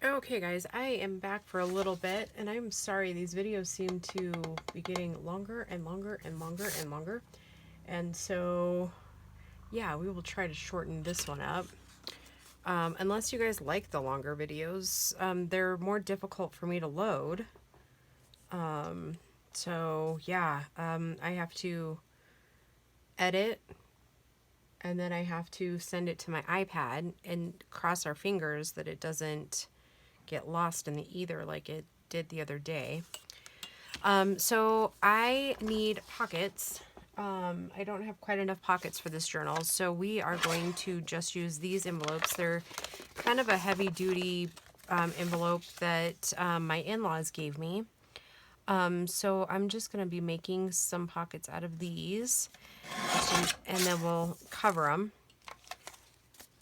Okay guys, I am back for a little bit, and I'm sorry these videos seem to be getting longer and longer and longer and longer. And so, yeah, we will try to shorten this one up. Unless you guys like the longer videos, they're more difficult for me to load. So yeah, I have to edit, and then I have to send it to my iPad and cross our fingers that it doesn't get lost in the ether like it did the other day. So I need pockets. I don't have quite enough pockets for this journal, so we are going to just use these envelopes. They're kind of a heavy duty envelope that my in-laws gave me. So I'm just going to be making some pockets out of these, and then we'll cover them.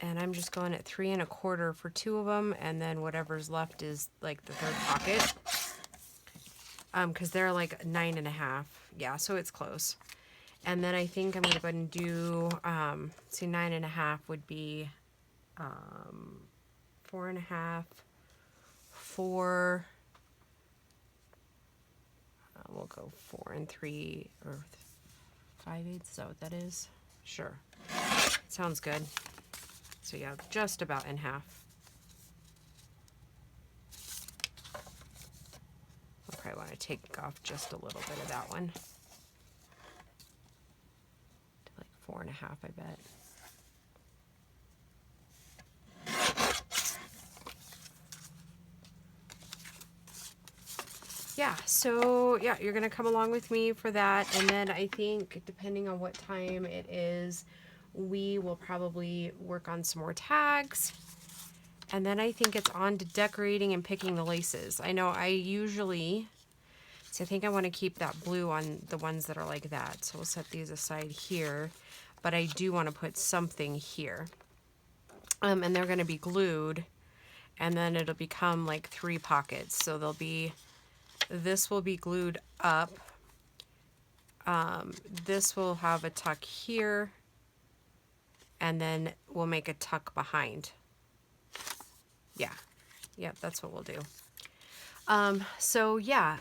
And I'm just going at 3 1/4 for 2 of them, and then whatever's left is like the third pocket. Because they're like 9 1/2. Yeah, so it's close. And then I think I'm going to go ahead and do, see, 9 1/2 would be 4 1/2, 4, we'll go 4 3, or 5/8, is that what that is? Sure. Sounds good. So yeah, just about in half. I'll probably want to take off just a little bit of that one. Like 4 1/2, I bet. Yeah, so yeah, you're gonna come along with me for that, and then I think depending on what time it is, we will probably work on some more tags, and then I think it's on to decorating and picking the laces. I know I usually, so I think I want to keep that blue on the ones that are like that, so we'll set these aside here, but I do want to put something here, and they're going to be glued, and then it'll become like 3 pockets, so they'll be, this will be glued up. This will have a tuck here, and then we'll make a tuck behind. Yeah, yep, that's what we'll do. So yeah,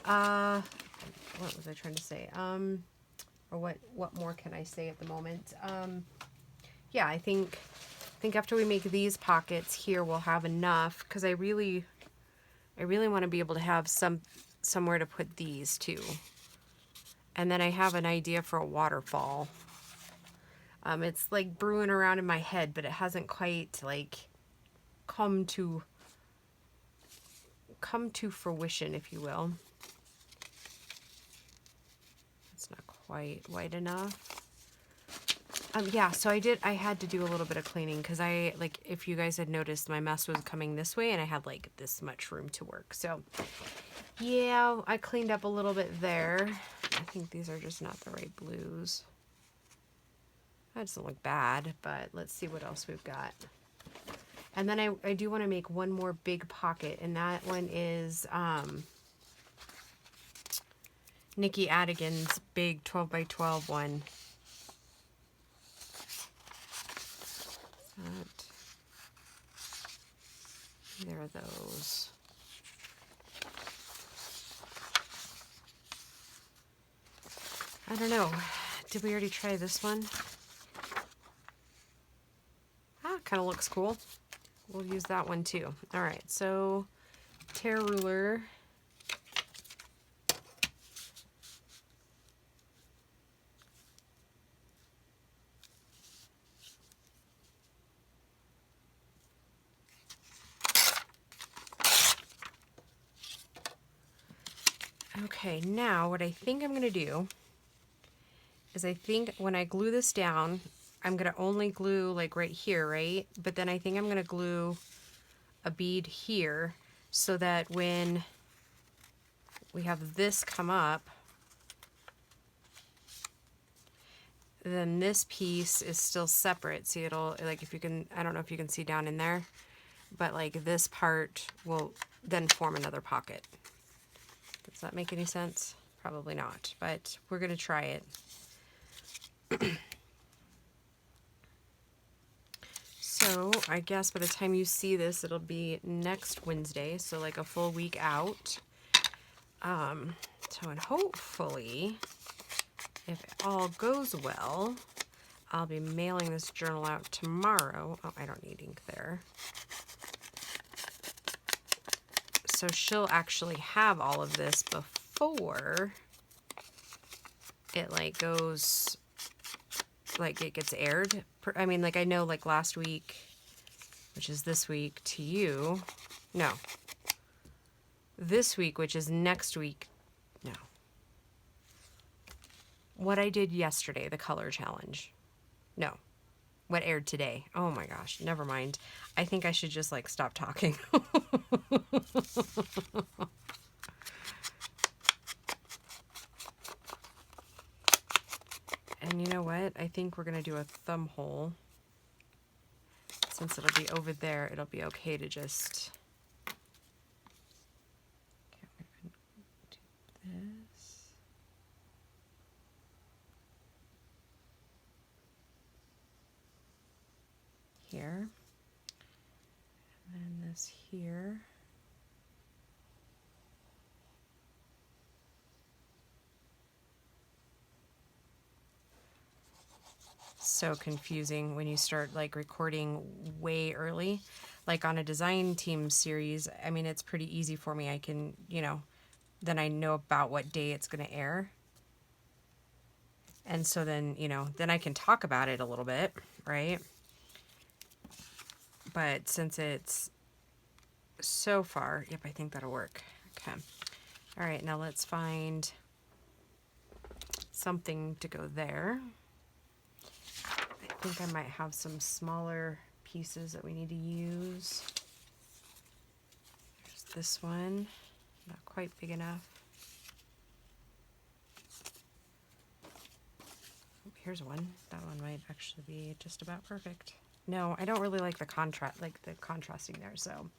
what was I trying to say? Or what more can I say at the moment? Yeah, I think after we make these pockets here, we'll have enough, because I really want to be able to have somewhere to put these too. And then I have an idea for a waterfall. It's like brewing around in my head, but it hasn't quite like come to fruition, if you will. It's not quite white enough. Yeah, so I had to do a little bit of cleaning, because like, if you guys had noticed, my mess was coming this way and I had like this much room to work. So yeah, I cleaned up a little bit there. I think these are just not the right blues. That doesn't look bad, but let's see what else we've got. And then I do want to make one more big pocket, and that one is Nikki Adigan's big 12 by 12 one. There are those. I don't know. Did we already try this one? Ah, kind of looks cool. We'll use that one too. All right, so tear ruler. Okay, now what I think I'm going to do is, I think when I glue this down, I'm going to only glue like right here, right? But then I think I'm going to glue a bead here, so that when we have this come up, then this piece is still separate. See, it'll, like, if you can, I don't know if you can see down in there, but like this part will then form another pocket. Does that make any sense? Probably not, but we're going to try it. So I guess by the time you see this, it'll be next Wednesday, so like a full week out. So and hopefully, if all goes well, I'll be mailing this journal out tomorrow. Oh, I don't need ink there. So she'll actually have all of this before it like goes, like it gets aired. I mean, like I know like last week, which is this week, to you. No. This week, which is next week. No. What I did yesterday, the color challenge. No. What aired today. Oh my gosh, never mind. I think I should just like stop talking. And you know what? I think we're going to do a thumb hole. Since it'll be over there, it'll be okay to just... Okay, I'm going to do this. Here. And then this here. So confusing when you start like recording way early, like on a design team series. I mean, it's pretty easy for me. I can, you know, then I know about what day it's going to air. And so then, you know, then I can talk about it a little bit, right? But since it's so far, yep, I think that'll work. Okay. All right, now let's find something to go there. I think I might have some smaller pieces that we need to use. There's this one, not quite big enough. Oh, here's one. That one might actually be just about perfect. No, I don't really like the contrasting there, so.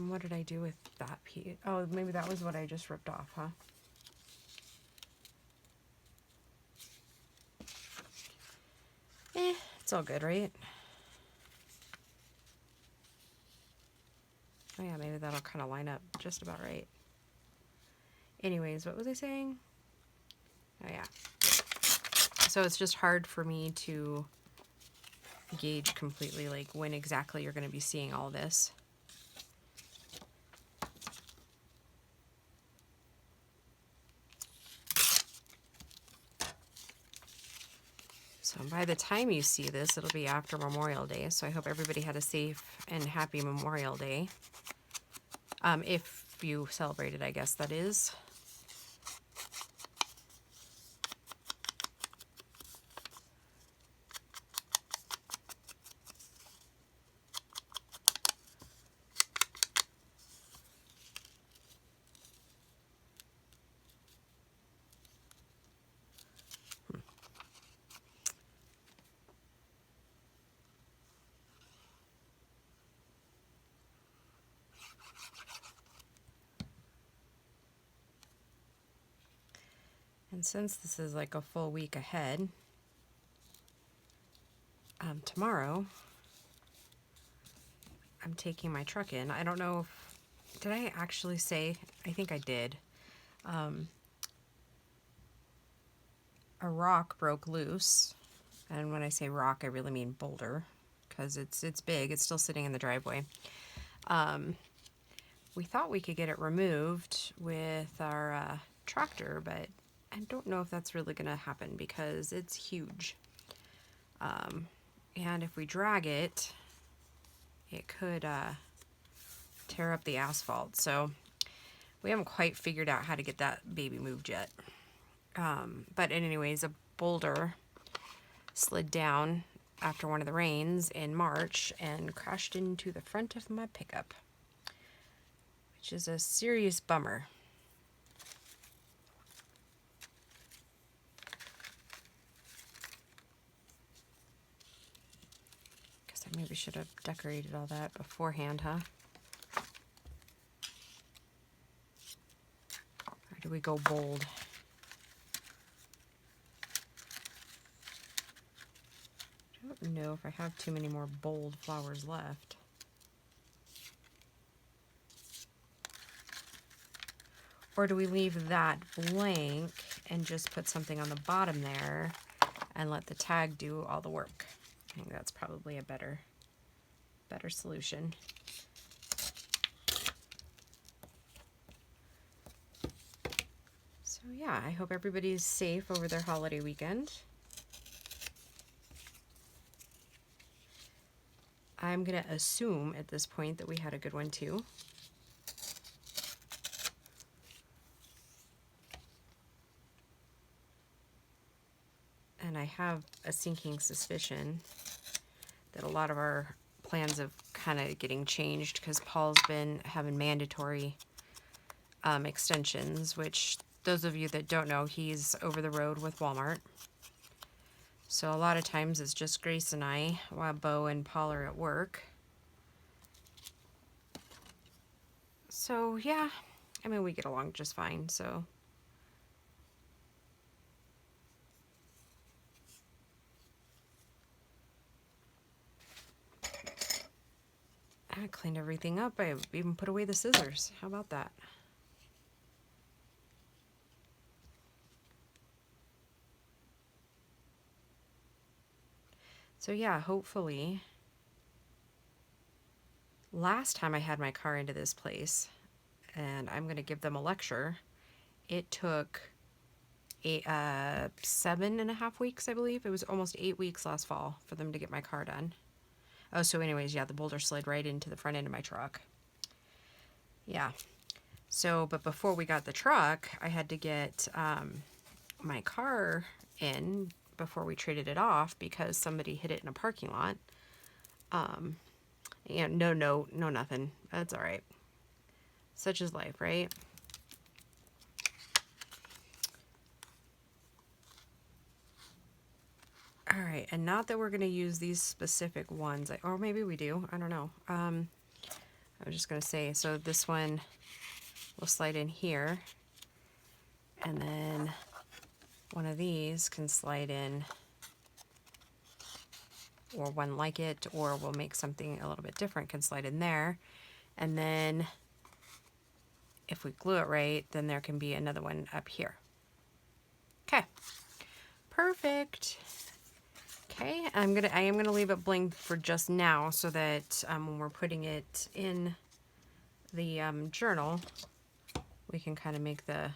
What did I do with that piece? Oh, maybe that was what I just ripped off, huh? It's all good, right? Oh yeah, maybe that'll kind of line up just about right. Anyways, what was I saying? Oh yeah. So it's just hard for me to gauge completely like when exactly you're going to be seeing all this. So by the time you see this, it'll be after Memorial Day. So I hope everybody had a safe and happy Memorial Day. If you celebrated, I guess that is. And since this is like a full week ahead, tomorrow I'm taking my truck in. I don't know if, did I actually say, I think I did. A rock broke loose. And when I say rock, I really mean boulder, because it's big. It's still sitting in the driveway. We thought we could get it removed with our tractor, but I don't know if that's really going to happen because it's huge. And if we drag it, it could tear up the asphalt. So we haven't quite figured out how to get that baby moved yet. But anyways, a boulder slid down after one of the rains in March and crashed into the front of my pickup, which is a serious bummer. Guess I maybe should have decorated all that beforehand, huh? Or do we go bold? don't know if I have too many more bold flowers left. Or do we leave that blank and just put something on the bottom there and let the tag do all the work? I think that's probably a better solution. So yeah, I hope everybody's safe over their holiday weekend. I'm gonna assume at this point that we had a good one too. And I have a sinking suspicion that a lot of our plans have kind of getting changed because Paul's been having mandatory extensions, which those of you that don't know, he's over the road with Walmart. So a lot of times it's just Grace and I while Bo and Paul are at work. So yeah, I mean, we get along just fine, so. I cleaned everything up. I even put away the scissors. How about that? So yeah, hopefully. Last time I had my car into this place, and I'm going to give them a lecture, it took 7.5 weeks, I believe. It was almost 8 weeks last fall for them to get my car done. Oh, so anyways, yeah, the boulder slid right into the front end of my truck. Yeah. So, but before we got the truck, I had to get my car in before we traded it off because somebody hit it in a parking lot. And no nothing. That's all right. Such is life, right? All right, and not that we're going to use these specific ones, or maybe we do. I don't know. I was just going to say, so this one will slide in here, and then one of these can slide in, or one like it, or we'll make something a little bit different, can slide in there. And then if we glue it right, then there can be another one up here. Okay, perfect. Okay, I am gonna leave it blank for just now so that when we're putting it in the journal, we can kind of make the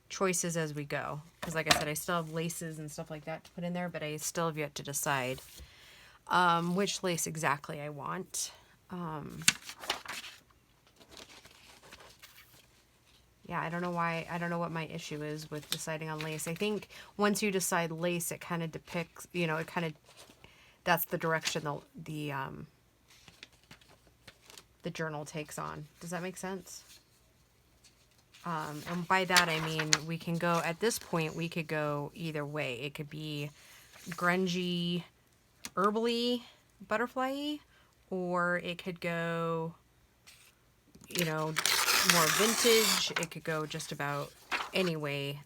choices as we go. Because like I said, I still have laces and stuff like that to put in there, but I still have yet to decide which lace exactly I want. Yeah, I don't know why. I don't know what my issue is with deciding on lace. I think once you decide lace, it kind of depicts, you know, it kind of, that's the direction the journal takes on. Does that make sense? And by that, I mean, we can go, at this point, we could go either way. It could be grungy, herbally, butterfly-y, or it could go, you know, more vintage. It could go just about any way,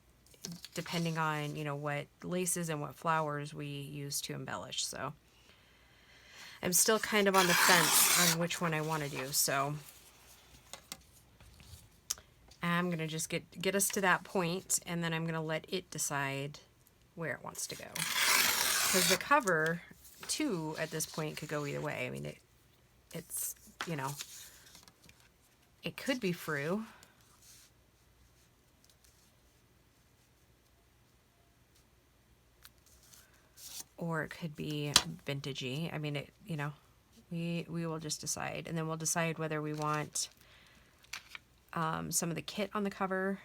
depending on, you know, what laces and what flowers we use to embellish. So I'm still kind of on the fence on which one I want to do. So I'm going to just get us to that point, and then I'm going to let it decide where it wants to go. Because the cover, too, at this point, could go either way. I mean, it's, you know, it could be frou. Or it could be vintagey. I mean, it, you know, we will just decide. And then we'll decide whether we want some of the kit on the cover.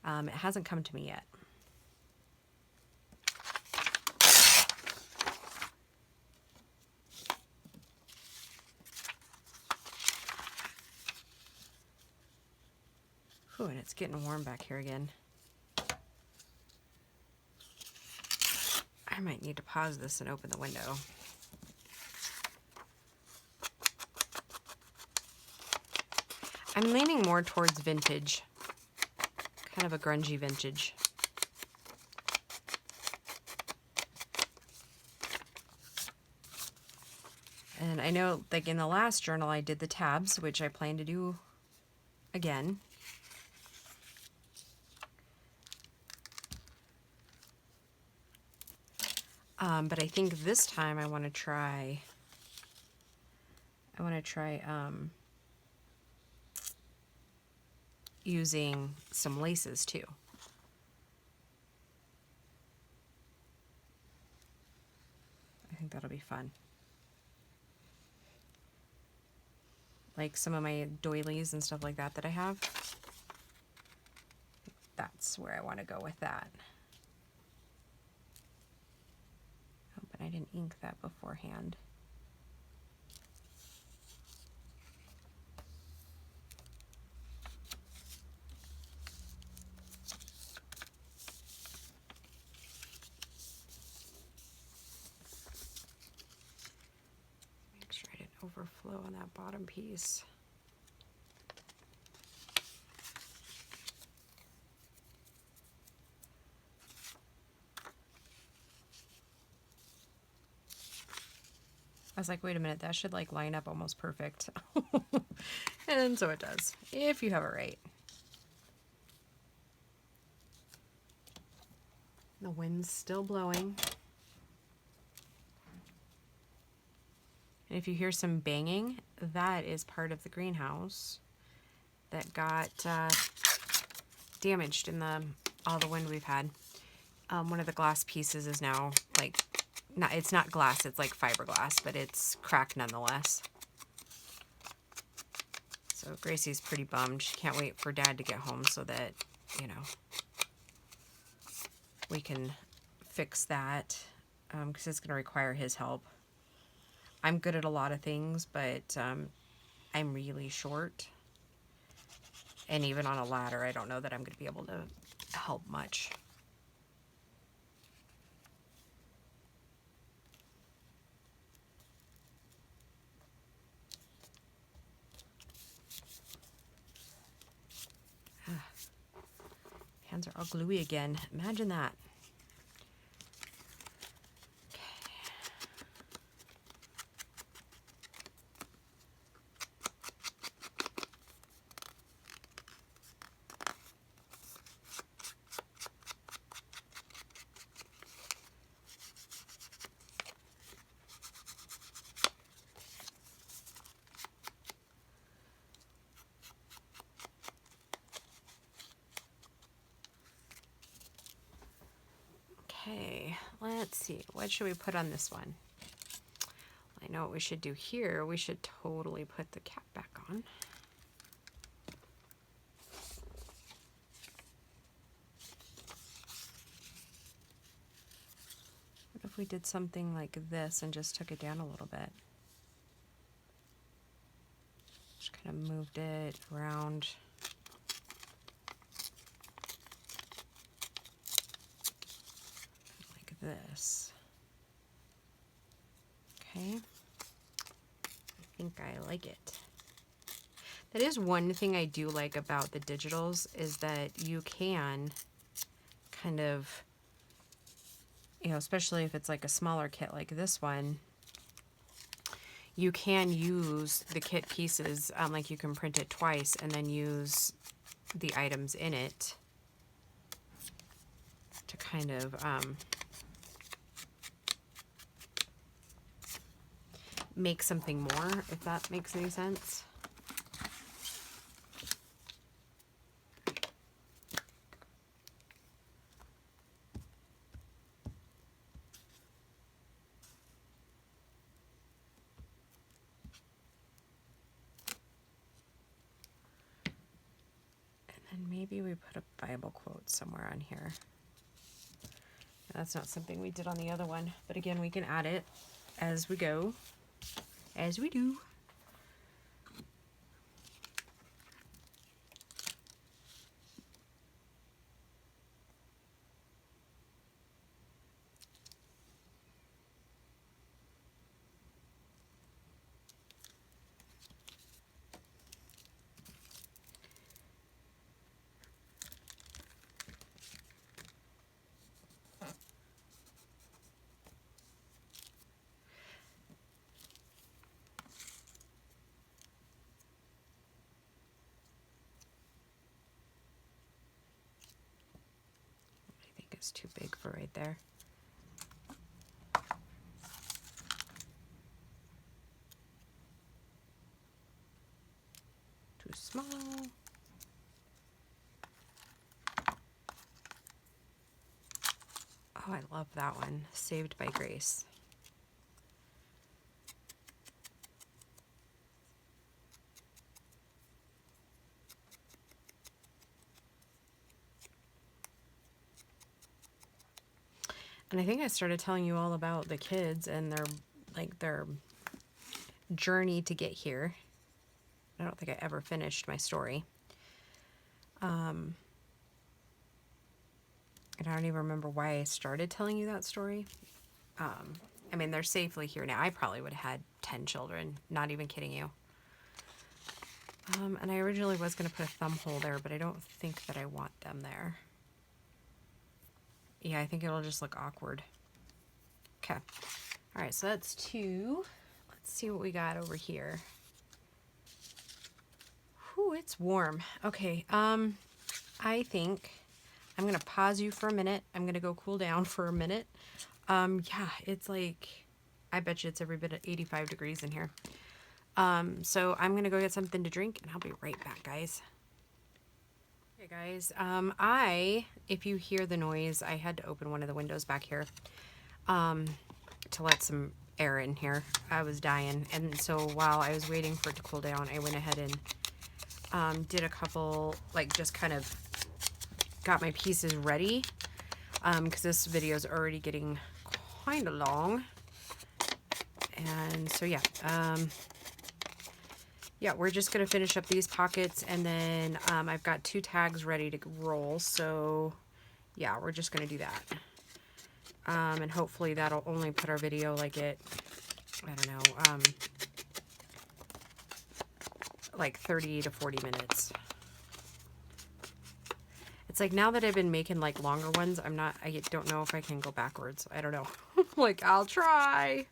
It hasn't come to me yet. Ooh, and it's getting warm back here again. I might need to pause this and open the window. I'm leaning more towards vintage. Kind of a grungy vintage. And I know, like in the last journal, I did the tabs, which I plan to do again. But I think this time I want to try using some laces too. I think that'll be fun. Like some of my doilies and stuff like that I have. That's where I want to go with that. Oh, but I didn't ink that beforehand. Make sure I didn't overflow on that bottom piece. I was like, wait a minute, that should like line up almost perfect. And so it does, if you have it right. The wind's still blowing. And if you hear some banging, that is part of the greenhouse that got damaged in all the wind we've had. One of the glass pieces is now like, it's not glass, it's like fiberglass, but it's cracked nonetheless. So Gracie's pretty bummed. She can't wait for Dad to get home so that, you know, we can fix that, because it's going to require his help. I'm good at a lot of things, but I'm really short. And even on a ladder, I don't know that I'm going to be able to help much. Hands are all gluey again. Imagine that. Okay, let's see. What should we put on this one? I know what we should do here. We should totally put the cap back on. What if we did something like this and just took it down a little bit? Just kind of moved it around. Like this. Okay. I think I like it. That is one thing I do like about the digitals, is that you can kind of, you know, especially if it's like a smaller kit like this one, you can use the kit pieces, like you can print it twice and then use the items in it to kind of make something more, if that makes any sense. And then maybe we put a Bible quote somewhere on here. That's not something we did on the other one, but again, we can add it as we go, as we do. It's too big for right there. Too small. Oh, I love that one. Saved by Grace. And I think I started telling you all about the kids and their journey to get here. I don't think I ever finished my story. And I don't even remember why I started telling you that story. I mean, they're safely here now. I probably would have had 10 children, not even kidding you. And I originally was going to put a thumb hole there, but I don't think that I want them there. Yeah, I think it'll just look awkward. Okay. All right, so that's 2. Let's see what we got over here. Whew, it's warm. Okay, I think I'm going to pause you for a minute. I'm going to go cool down for a minute. Yeah, it's like, I bet you it's every bit of 85 degrees in here. So I'm going to go get something to drink and I'll be right back, guys. Okay, guys, if you hear the noise, I had to open one of the windows back here, to let some air in here. I was dying. And so while I was waiting for it to cool down, I went ahead and, did a couple, like, just kind of got my pieces ready, because this video is already getting kind of long. And so, yeah, yeah, we're just going to finish up these pockets, and then I've got 2 tags ready to roll, so yeah, we're just going to do that. And hopefully that'll only put our video like at, I don't know, like 30 to 40 minutes. It's like now that I've been making like longer ones, I don't know if I can go backwards. I don't know. Like, I'll try.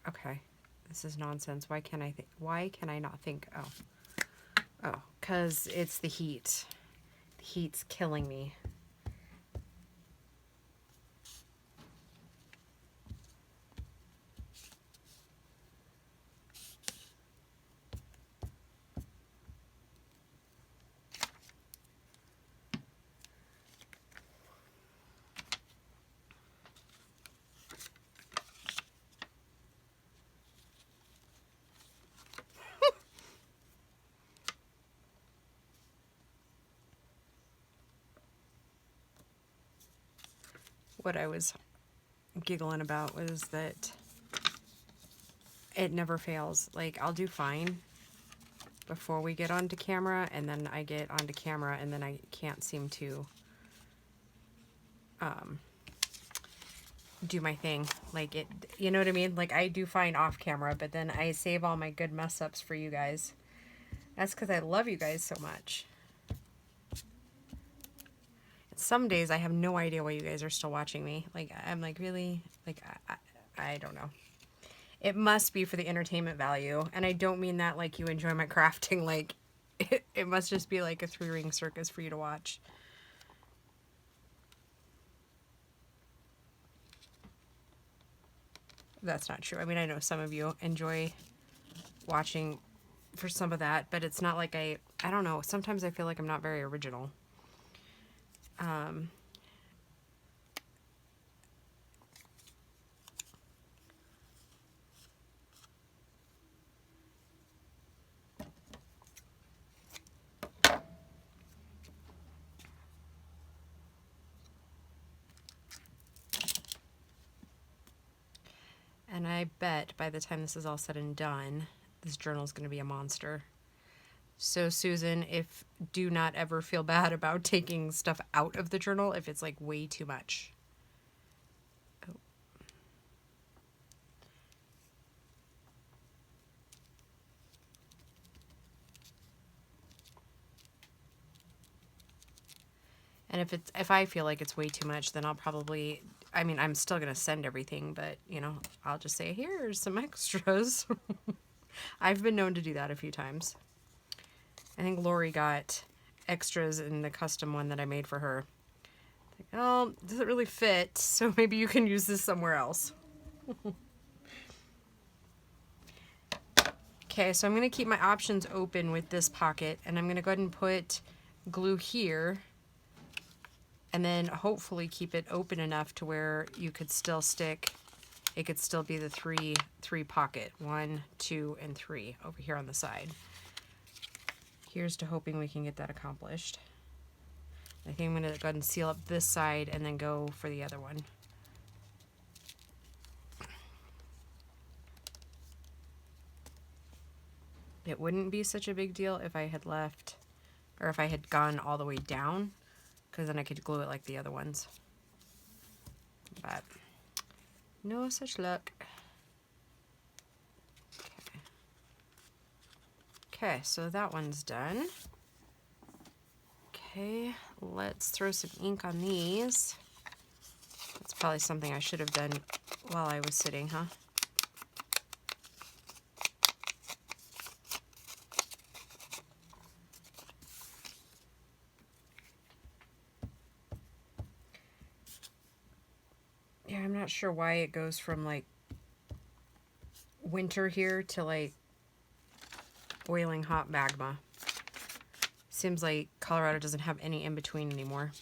Okay, this is nonsense. Why can I not think? Oh, because it's the heat. The heat's killing me. What I was giggling about was that it never fails. Like, I'll do fine before we get onto camera, and then I get onto camera, and then I can't seem to do my thing. Like, it, you know what I mean? Like, I do fine off camera, but then I save all my good mess ups for you guys. That's because I love you guys so much. Some days I have no idea why you guys are still watching me. Like, I'm like, really? Like, I don't know. It must be for the entertainment value. And I don't mean that like you enjoy my crafting. Like, it must just be like a 3-ring circus for you to watch. That's not true. I mean, I know some of you enjoy watching for some of that, but it's not like I don't know. Sometimes I feel like I'm not very original. And I bet by the time this is all said and done, this journal is going to be a monster. So Susan, do not ever feel bad about taking stuff out of the journal if it's like way too much. Oh. And if I feel like it's way too much, then I'll probably I mean, I'm still going to send everything, but, you know, I'll just say, here's some extras. I've been known to do that a few times. I think Lori got extras in the custom one that I made for her. Like, oh, does it really fit? So maybe you can use this somewhere else. Okay, so I'm going to keep my options open with this pocket, and I'm going to go ahead and put glue here, and then hopefully keep it open enough to where you could still stick, it could still be the three pocket, 1, 2, and 3 over here on the side. Here's to hoping we can get that accomplished. I think I'm going to go ahead and seal up this side and then go for the other one. It wouldn't be such a big deal if I had left, or if I had gone all the way down, because then I could glue it like the other ones. But no such luck. Okay, so that one's done. Okay, let's throw some ink on these. That's probably something I should have done while I was sitting, huh? Yeah, I'm not sure why it goes from like winter here to like boiling hot magma. Seems like Colorado doesn't have any in between anymore.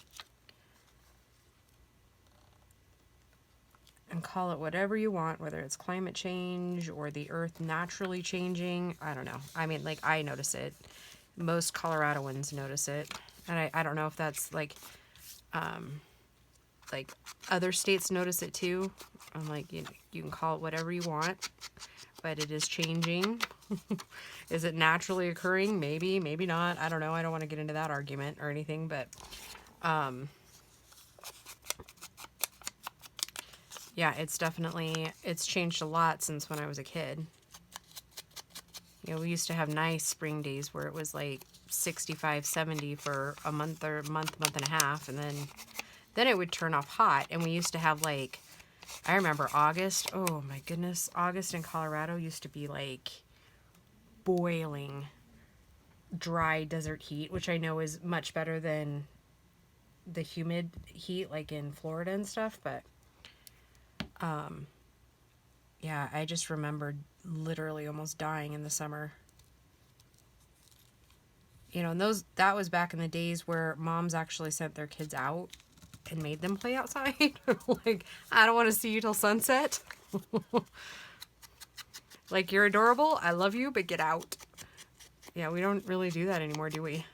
And call it whatever you want, whether it's climate change or the earth naturally changing. I don't know. I mean, like, I notice it. Most Coloradoans notice it. And I don't know if that's like other states notice it too. I'm like, you can call it whatever you want, but it is changing. Is it naturally occurring? Maybe, maybe not. I don't know. I don't want to get into that argument or anything, but yeah, it's changed a lot since when I was a kid. You know, we used to have nice spring days where it was like 65, 70 for a month and a half, and then it would turn off hot. And we used to have like, I remember August. Oh my goodness, August in Colorado used to be like boiling, dry desert heat, which I know is much better than the humid heat like in Florida and stuff, but yeah, I just remembered literally almost dying in the summer. You know, and that was back in the days where moms actually sent their kids out and made them play outside. Like, I don't want to see you till sunset. Like, you're adorable, I love you, but get out. Yeah, we don't really do that anymore, do we?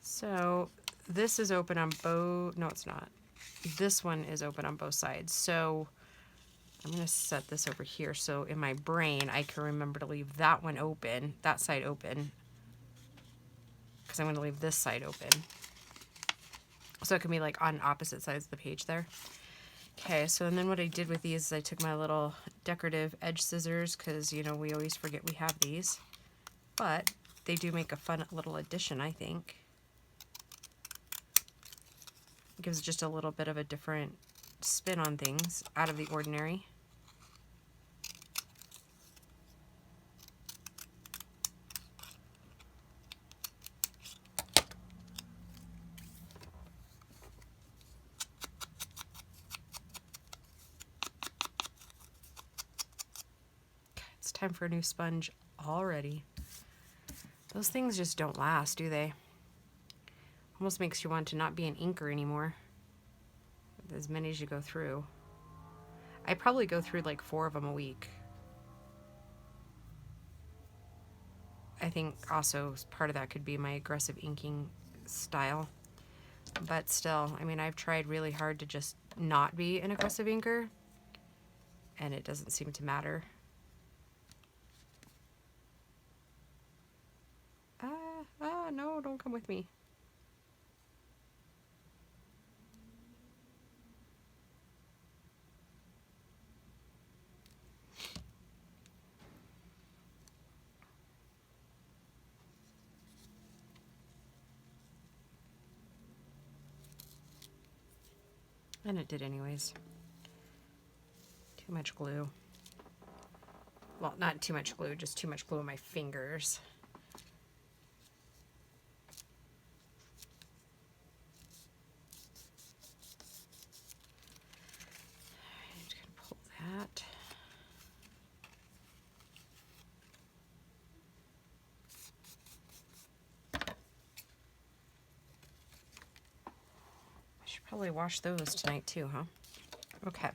So this is open on both, no it's not. This one is open on both sides. So I'm going to set this over here so in my brain I can remember to leave that one open, that side open, because I'm going to leave this side open. So it can be like on opposite sides of the page there. Okay, so and then what I did with these is I took my little decorative edge scissors, because, you know, we always forget we have these. But they do make a fun little addition, I think. It gives just a little bit of a different spin on things, out of the ordinary. It's time for a new sponge already. Those things just don't last, do they? Almost makes you want to not be an inker anymore. As many as you go through. I probably go through like 4 of them a week. I think also part of that could be my aggressive inking style. But still, I mean, I've tried really hard to just not be an aggressive inker, and it doesn't seem to matter. No, don't come with me. And it did anyways. Too much glue. Well, not too much glue, just too much glue on my fingers. I'm just gonna pull that. I should probably wash those tonight too, huh? Okay,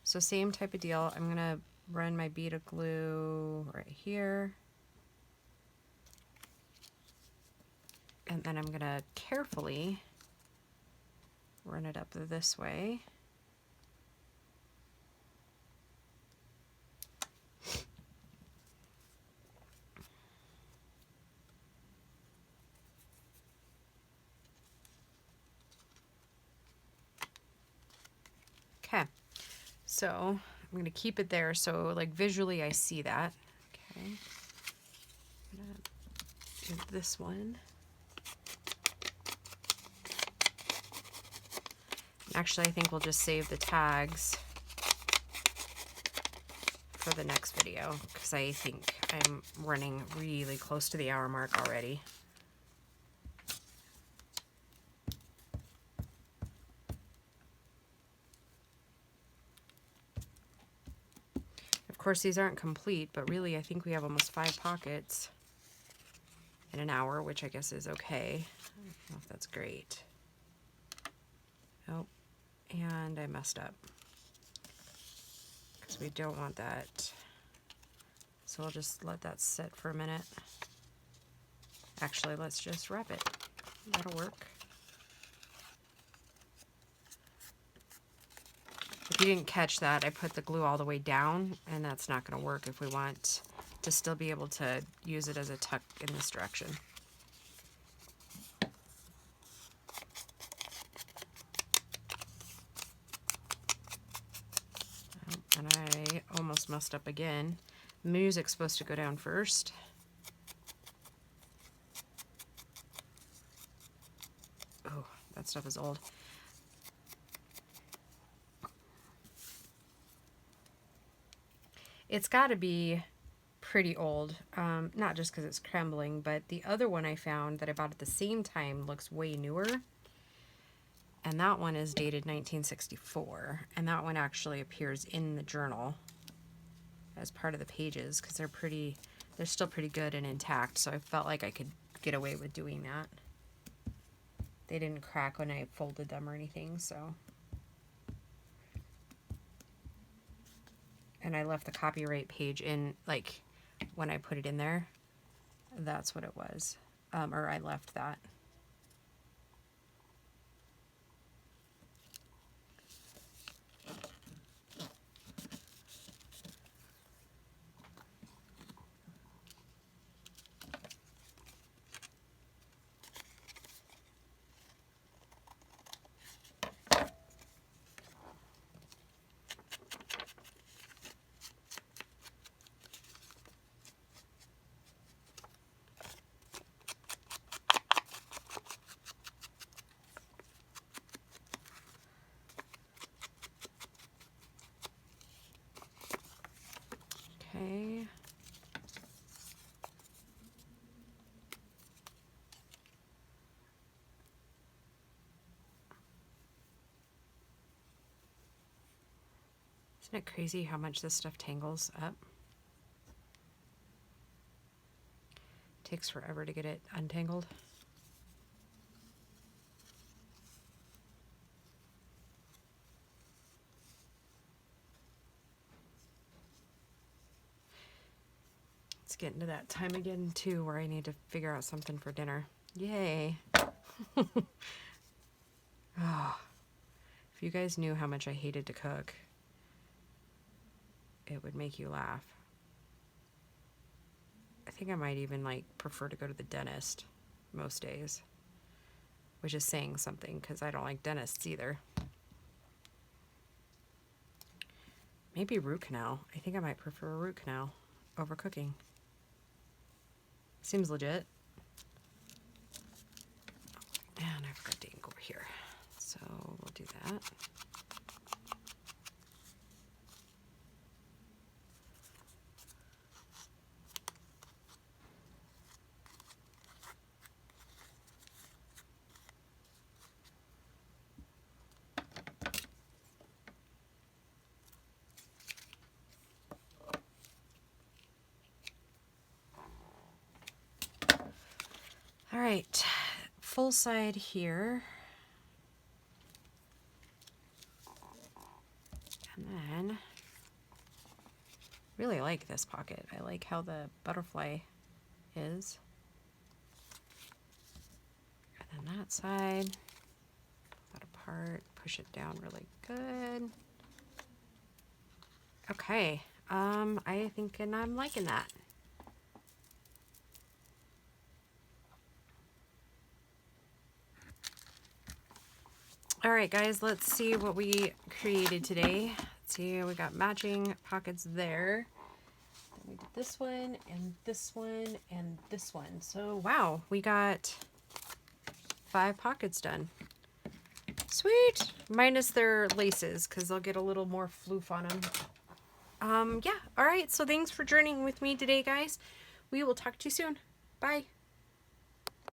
so same type of deal. I'm gonna run my bead of glue right here. And then I'm gonna carefully run it up this way. Okay, so I'm gonna keep it there so like visually I see that. Okay, I'm gonna do this one. Actually, I think we'll just save the tags for the next video because I think I'm running really close to the hour mark already. Of course, these aren't complete, but really I think we have almost 5 pockets in an hour, which I guess is okay. I don't know if that's great. Oh, and I messed up because we don't want that. So we'll just let that sit for a minute. Actually, let's just wrap it. That'll work. If you didn't catch that, I put the glue all the way down, and that's not going to work if we want to still be able to use it as a tuck in this direction. And I almost messed up again. Music's supposed to go down first. Oh, that stuff is old. It's got to be pretty old, not just because it's crumbling, but the other one I found that I bought at the same time looks way newer. And that one is dated 1964. And that one actually appears in the journal as part of the pages because they're still pretty good and intact. So I felt like I could get away with doing that. They didn't crack when I folded them or anything, so. And I left the copyright page in, like, when I put it in there. That's what it was. Or I left that. Okay. Isn't it crazy how much this stuff tangles up? Takes forever to get it untangled. It's getting to that time again too where I need to figure out something for dinner. Yay. Oh, if you guys knew how much I hated to cook, it would make you laugh. I think I might even like prefer to go to the dentist most days, which is saying something because I don't like dentists either. Maybe root canal. I think I might prefer a root canal over cooking. Seems legit. And I forgot to ink over here. So we'll do that. All right, full side here. And then, really like this pocket. I like how the butterfly is. And then that side, pull that apart, push it down really good. Okay, I think and I'm liking that. All right, guys, let's see what we created today. Let's see, we got matching pockets there. Then we did this one and this one and this one. So, wow, we got 5 pockets done. Sweet. Minus their laces, because they'll get a little more floof on them. Yeah, all right, so thanks for journeying with me today, guys. We will talk to you soon. Bye.